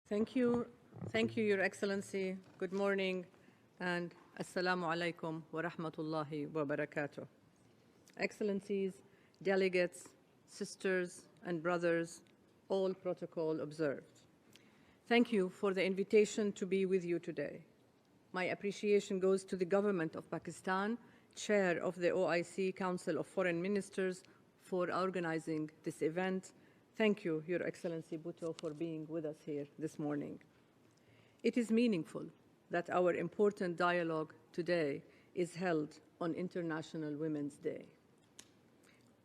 Thank you. Thank you, Your Excellency. Good morning and Assalamu-Alaikum wa rahmatullahi wa barakatuh. Excellencies, delegates, sisters and brothers, all protocol observed. Thank you for the invitation to be with you today. My appreciation goes to the Government of Pakistan, Chair of the OIC Council of Foreign Ministers, for organizing this event. Thank you, Your Excellency Bhutto, for being with us here this morning. It is meaningful that our important dialogue today is held on International Women's Day.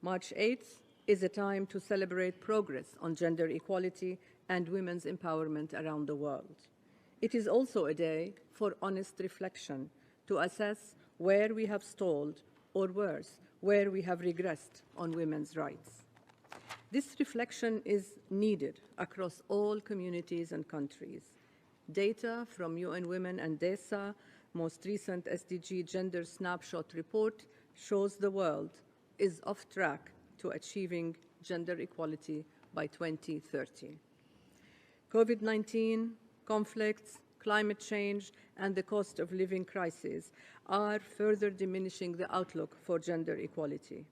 March 8th is a time to celebrate progress on gender equality and women's empowerment around the world. It is also a day for honest reflection to assess where we have stalled or worse, where we have regressed on women's rights. This reflection is needed across all communities and countries. Data from UN Women and DESA, most recent SDG Gender Snapshot report, shows the world is off track to achieving gender equality by 2030. COVID-19, conflicts, climate change, and the cost of living crisis are further diminishing the outlook for gender equality.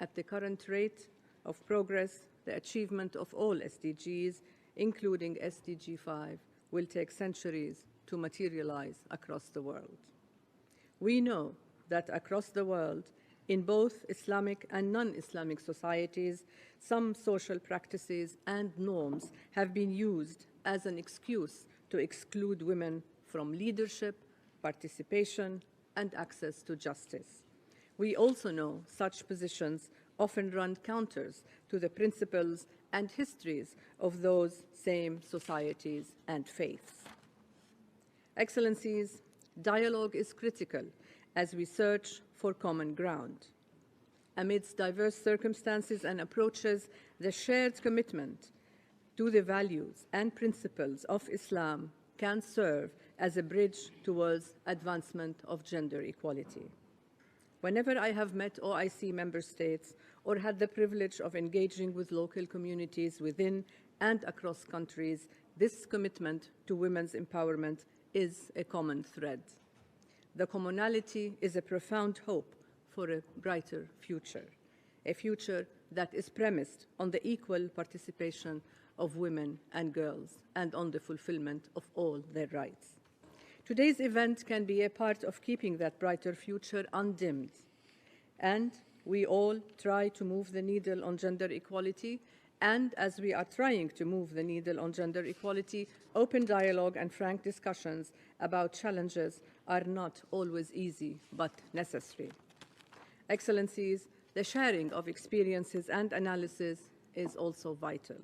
At the current rate of progress, the achievement of all SDGs, including SDG 5, will take centuries to materialize across the world. We know that across the world, in both Islamic and non-Islamic societies, some social practices and norms have been used as an excuse to exclude women from leadership, participation, and access to justice. We also know such positions often run counters to the principles and histories of those same societies and faiths. Excellencies, dialogue is critical as we search for common ground. Amidst diverse circumstances and approaches, the shared commitment to the values and principles of Islam can serve as a bridge towards advancement of gender equality. Whenever I have met OIC member states or had the privilege of engaging with local communities within and across countries, this commitment to women's empowerment is a common thread. The commonality is a profound hope for a brighter future, a future that is premised on the equal participation of women and girls and on the fulfillment of all their rights. Today's event can be a part of keeping that brighter future undimmed, and we all try to move the needle on gender equality, and as we are trying to move the needle on gender equality, open dialogue and frank discussions about challenges are not always easy but necessary. Excellencies, the sharing of experiences and analysis is also vital.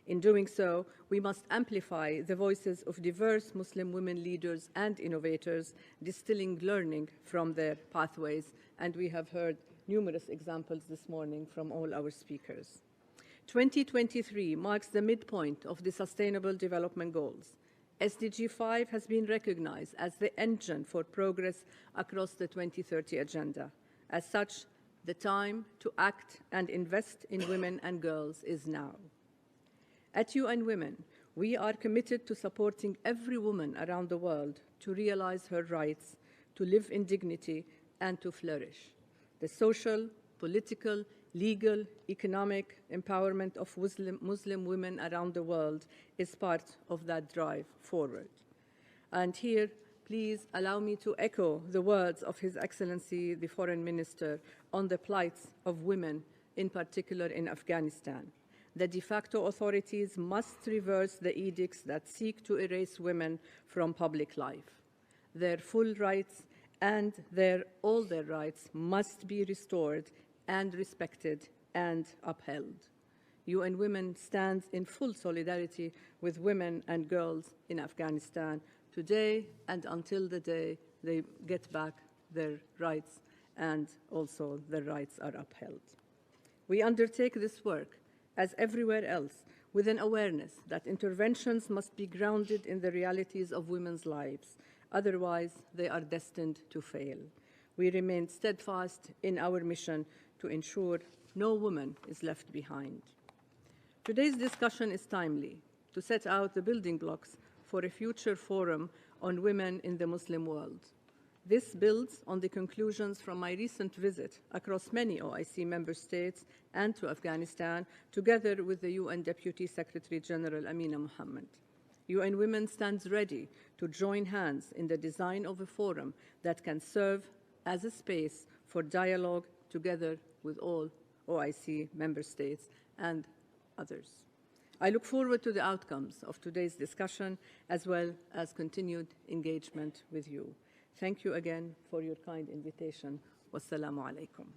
In doing so, we must amplify the voices of diverse Muslim women leaders and innovators, distilling learning from their pathways, and we have heard numerous examples this morning from all our speakers. 2023 marks the midpoint of the Sustainable Development Goals. SDG 5 has been recognized as the engine for progress across the 2030 agenda. As such, the time to act and invest in women and girls is now. At UN Women, we are committed to supporting every woman around the world to realize her rights, to live in dignity, and to flourish. The social, political, legal, economic empowerment of Muslim women around the world is part of that drive forward. And here, please allow me to echo the words of His Excellency, the Foreign Minister, on the plights of women, in particular in Afghanistan. The de facto authorities must reverse the edicts that seek to erase women from public life. Their full rights and all their rights must be restored and respected and upheld. UN Women stands in full solidarity with women and girls in Afghanistan today and until the day they get back their rights and also their rights are upheld. We undertake this work, as everywhere else, with an awareness that interventions must be grounded in the realities of women's lives. Otherwise, they are destined to fail. We remain steadfast in our mission to ensure no woman is left behind. Today's discussion is timely. to set out the building blocks for a future forum on women in the Muslim world. This builds on the conclusions from my recent visit across many OIC member states and to Afghanistan, together with the UN Deputy Secretary General Amina Mohammed. UN Women stands ready to join hands in the design of a forum that can serve as a space for dialogue together with all OIC member states and others. I look forward to the outcomes of today's discussion as well as continued engagement with you. Thank you again for your kind invitation. Wassalamu alaikum.